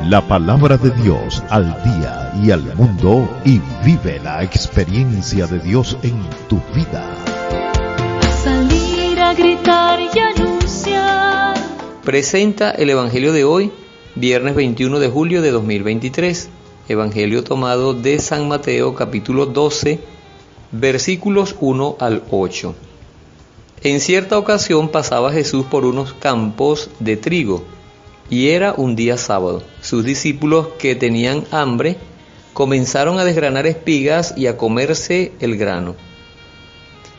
la palabra de Dios al día y al mundo y vive la experiencia de Dios en tu vida. Salir a gritar y anunciar. Presenta el Evangelio de hoy, viernes 21 de julio de 2023. Evangelio tomado de San Mateo, capítulo 12, versículos 1 al 8. En cierta ocasión pasaba Jesús por unos campos de trigo, y era un día sábado. Sus discípulos, que tenían hambre, comenzaron a desgranar espigas y a comerse el grano.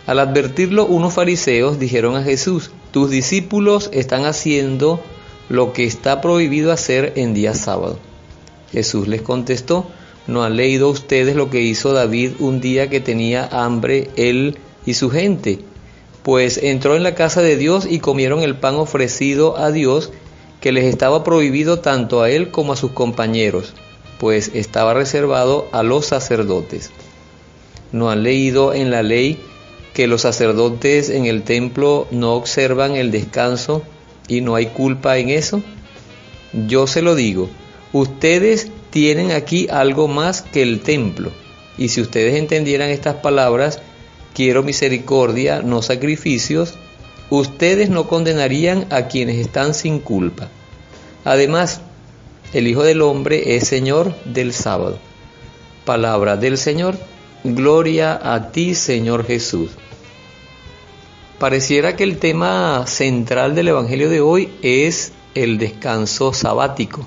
Al advertirlo, unos fariseos dijeron a Jesús: «Tus discípulos están haciendo lo que está prohibido hacer en día sábado». Jesús les contestó: «¿No han leído ustedes lo que hizo David un día que tenía hambre él y su gente? Pues entró en la casa de Dios y comieron el pan ofrecido a Dios, que les estaba prohibido tanto a él como a sus compañeros, pues estaba reservado a los sacerdotes. ¿No han leído en la ley que los sacerdotes en el templo no observan el descanso y no hay culpa en eso? Yo se lo digo, ustedes tienen aquí algo más que el templo, y si ustedes entendieran estas palabras, quiero misericordia, no sacrificios, ustedes no condenarían a quienes están sin culpa. Además, el Hijo del Hombre es Señor del sábado». Palabra del Señor. Gloria a ti, Señor Jesús. Pareciera que el tema central del Evangelio de hoy es el descanso sabático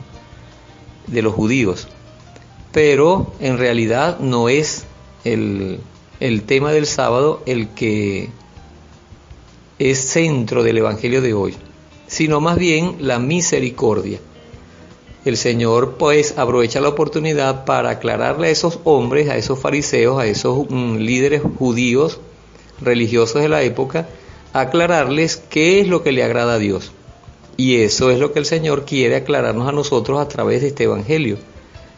de los judíos, pero en realidad no es el tema del sábado el que es centro del Evangelio de hoy, sino más bien la misericordia. El Señor pues aprovecha la oportunidad para aclararle a esos hombres, a esos fariseos, a esos líderes judíos religiosos de la época, aclararles qué es lo que le agrada a Dios. Y eso es lo que el Señor quiere aclararnos a nosotros a través de este Evangelio.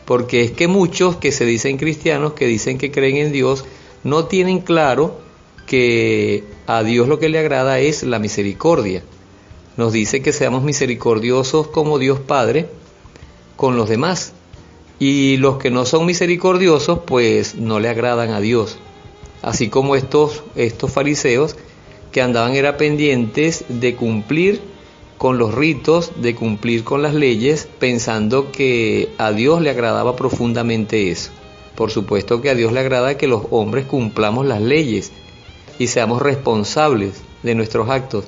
Porque es que muchos que se dicen cristianos, que dicen que creen en Dios, no tienen claro que a Dios lo que le agrada es la misericordia. Nos dice que seamos misericordiosos como Dios Padre con los demás. Y los que no son misericordiosos, pues no le agradan a Dios. Así como estos fariseos que andaban era pendientes de cumplir con los ritos, de cumplir con las leyes, pensando que a Dios le agradaba profundamente eso. Por supuesto que a Dios le agrada que los hombres cumplamos las leyes y seamos responsables de nuestros actos,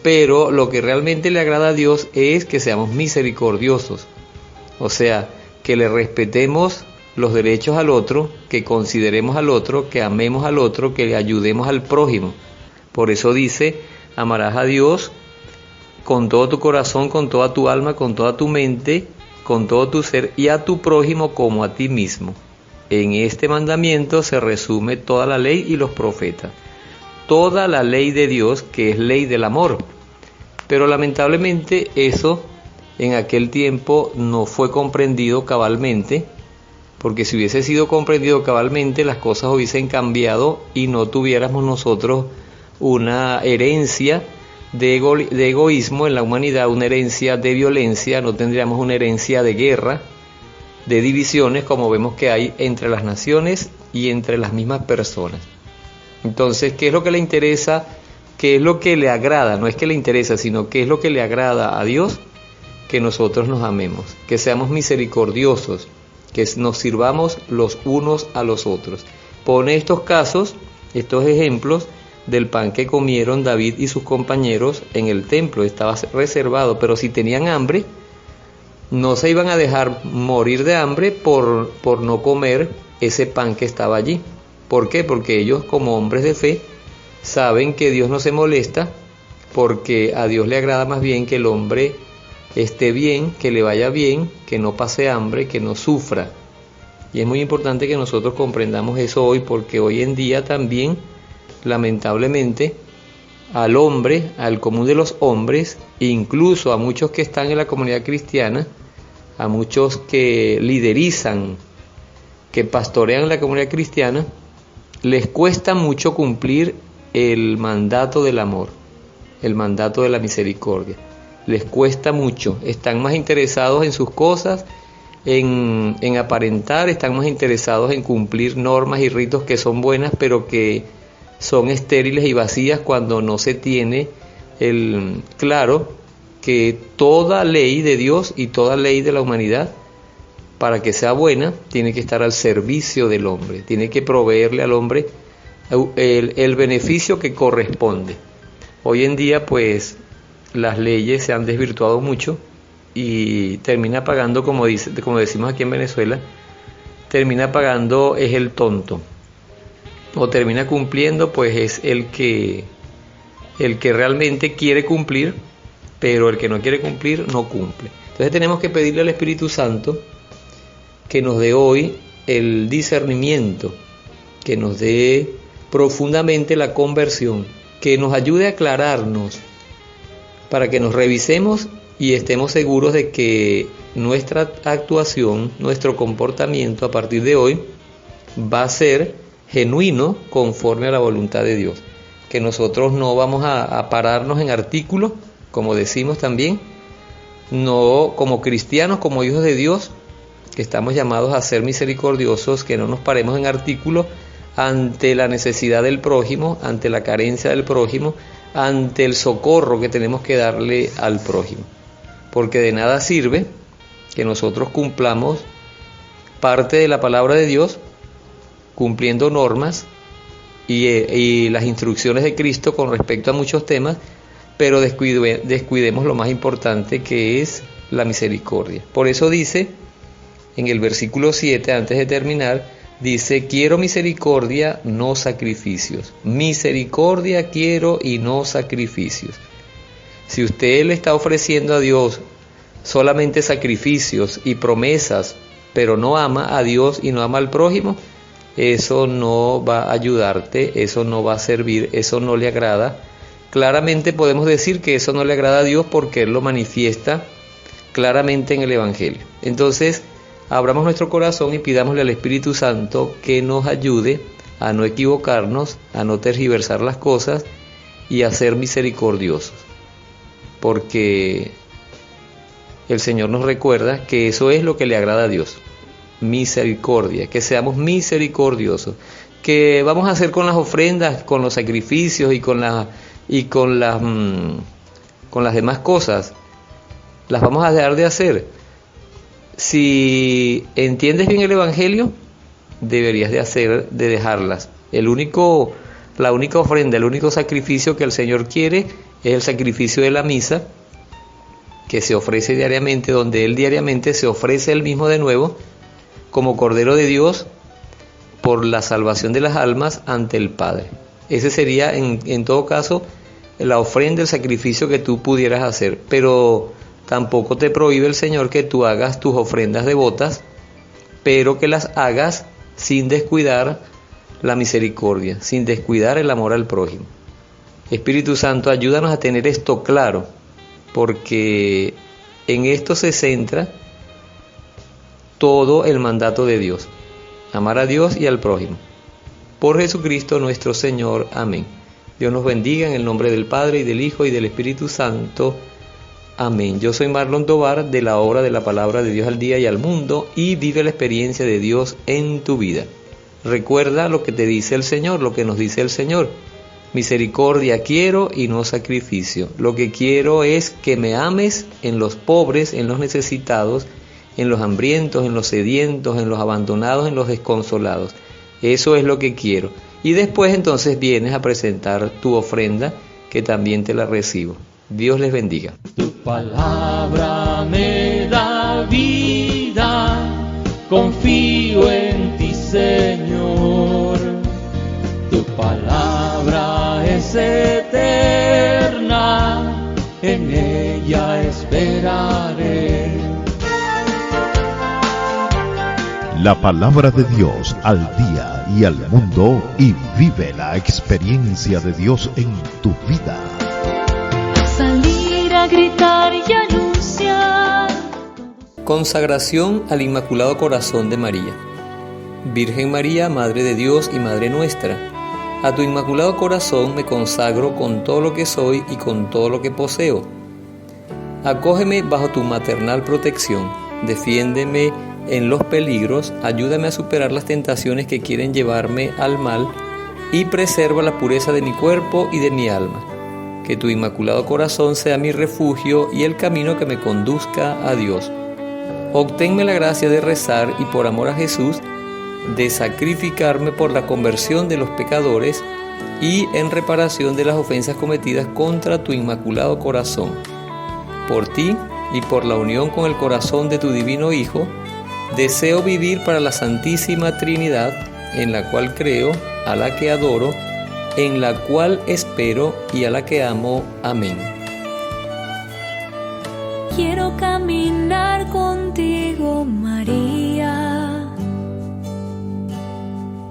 pero lo que realmente le agrada a Dios es que seamos misericordiosos, o sea, que le respetemos los derechos al otro, que consideremos al otro, que amemos al otro, que le ayudemos al prójimo. Por eso dice: amarás a Dios con todo tu corazón, con toda tu alma, con toda tu mente, con todo tu ser, y a tu prójimo como a ti mismo. En este mandamiento se resume toda la ley y los profetas. Toda la ley de Dios, que es ley del amor. Pero lamentablemente eso en aquel tiempo no fue comprendido cabalmente, porque si hubiese sido comprendido cabalmente, las cosas hubiesen cambiado y no tuviéramos nosotros una herencia de egoísmo en la humanidad, una herencia de violencia, no tendríamos una herencia de guerra, de divisiones como vemos que hay entre las naciones y entre las mismas personas. Entonces, ¿qué es lo que le interesa? ¿Qué es lo que le agrada? No es que le interesa, sino ¿qué es lo que le agrada a Dios? Que nosotros nos amemos, que seamos misericordiosos, que nos sirvamos los unos a los otros. Pone estos casos, estos ejemplos del pan que comieron David y sus compañeros en el templo. Estaba reservado, pero si tenían hambre, no se iban a dejar morir de hambre por no comer ese pan que estaba allí. ¿Por qué? Porque ellos, como hombres de fe, saben que Dios no se molesta, porque a Dios le agrada más bien que el hombre esté bien, que le vaya bien, que no pase hambre, que no sufra. Y es muy importante que nosotros comprendamos eso hoy, porque hoy en día también, lamentablemente, al hombre, al común de los hombres, incluso a muchos que están en la comunidad cristiana, a muchos que liderizan, que pastorean la comunidad cristiana, les cuesta mucho cumplir el mandato del amor, el mandato de la misericordia. Les cuesta mucho, están más interesados en sus cosas, en aparentar, están más interesados en cumplir normas y ritos que son buenas, pero que son estériles y vacías cuando no se tiene claro que toda ley de Dios y toda ley de la humanidad, para que sea buena, tiene que estar al servicio del hombre, tiene que proveerle al hombre el beneficio que corresponde. Hoy en día, pues, las leyes se han desvirtuado mucho y termina pagando, como decimos aquí en Venezuela, termina pagando es el tonto, o termina cumpliendo, pues es el que realmente quiere cumplir, pero el que no quiere cumplir no cumple. Entonces tenemos que pedirle al Espíritu Santo que nos dé hoy el discernimiento, que nos dé profundamente la conversión, que nos ayude a aclararnos para que nos revisemos y estemos seguros de que nuestra actuación, nuestro comportamiento a partir de hoy va a ser genuino conforme a la voluntad de Dios. Que nosotros no vamos a pararnos en artículos, como decimos también, no como cristianos, como hijos de Dios, que estamos llamados a ser misericordiosos, que no nos paremos en artículos ante la necesidad del prójimo, ante la carencia del prójimo, ante el socorro que tenemos que darle al prójimo. Porque de nada sirve que nosotros cumplamos parte de la palabra de Dios, cumpliendo normas y las instrucciones de Cristo con respecto a muchos temas, pero descuidemos lo más importante, que es la misericordia. Por eso dice en el versículo 7, antes de terminar, dice: quiero misericordia, no sacrificios. Misericordia quiero y no sacrificios. Si usted le está ofreciendo a Dios solamente sacrificios y promesas, pero no ama a Dios y no ama al prójimo, eso no va a ayudarte, eso no va a servir, eso no le agrada. Claramente podemos decir que eso no le agrada a Dios porque Él lo manifiesta claramente en el Evangelio. Entonces, abramos nuestro corazón y pidámosle al Espíritu Santo que nos ayude a no equivocarnos, a no tergiversar las cosas y a ser misericordiosos. Porque el Señor nos recuerda que eso es lo que le agrada a Dios. Misericordia, que seamos misericordiosos. Que vamos a hacer con las ofrendas, con los sacrificios y con las demás cosas. Las vamos a dejar de hacer. Si entiendes bien el Evangelio, deberías de dejarlas. La única ofrenda, el único sacrificio que el Señor quiere es el sacrificio de la misa, que se ofrece diariamente, donde Él diariamente se ofrece Él mismo de nuevo, como Cordero de Dios, por la salvación de las almas ante el Padre. Ese sería, en todo caso, la ofrenda, el sacrificio que tú pudieras hacer. Pero tampoco te prohíbe el Señor que tú hagas tus ofrendas devotas, pero que las hagas sin descuidar la misericordia, sin descuidar el amor al prójimo. Espíritu Santo, ayúdanos a tener esto claro, porque en esto se centra todo el mandato de Dios: amar a Dios y al prójimo. Por Jesucristo nuestro Señor. Amén. Dios nos bendiga en el nombre del Padre, y del Hijo, y del Espíritu Santo. Amén. Yo soy Marlon Tovar, de la obra de la Palabra de Dios al Día y al Mundo, y vive la experiencia de Dios en tu vida. Recuerda lo que te dice el Señor, lo que nos dice el Señor: misericordia quiero y no sacrificio. Lo que quiero es que me ames en los pobres, en los necesitados, en los hambrientos, en los sedientos, en los abandonados, en los desconsolados. Eso es lo que quiero. Y después entonces vienes a presentar tu ofrenda, que también te la recibo. Dios les bendiga. Tu palabra me da vida, confío en ti, Señor. Tu palabra es eterna, en ella esperaré. La palabra de Dios al día y al mundo, y vive la experiencia de Dios en tu vida. Salir a gritar y anunciar. Consagración al Inmaculado Corazón de María. Virgen María, Madre de Dios y Madre nuestra, a tu Inmaculado Corazón me consagro con todo lo que soy y con todo lo que poseo. Acógeme bajo tu maternal protección, defiéndeme en los peligros, ayúdame a superar las tentaciones que quieren llevarme al mal y preserva la pureza de mi cuerpo y de mi alma. Que tu Inmaculado Corazón sea mi refugio y el camino que me conduzca a Dios. Obténme la gracia de rezar y por amor a Jesús, de sacrificarme por la conversión de los pecadores y en reparación de las ofensas cometidas contra tu Inmaculado Corazón. Por ti y por la unión con el corazón de tu Divino Hijo, deseo vivir para la Santísima Trinidad, en la cual creo, a la que adoro, en la cual espero y a la que amo. Amén. Quiero caminar contigo, María.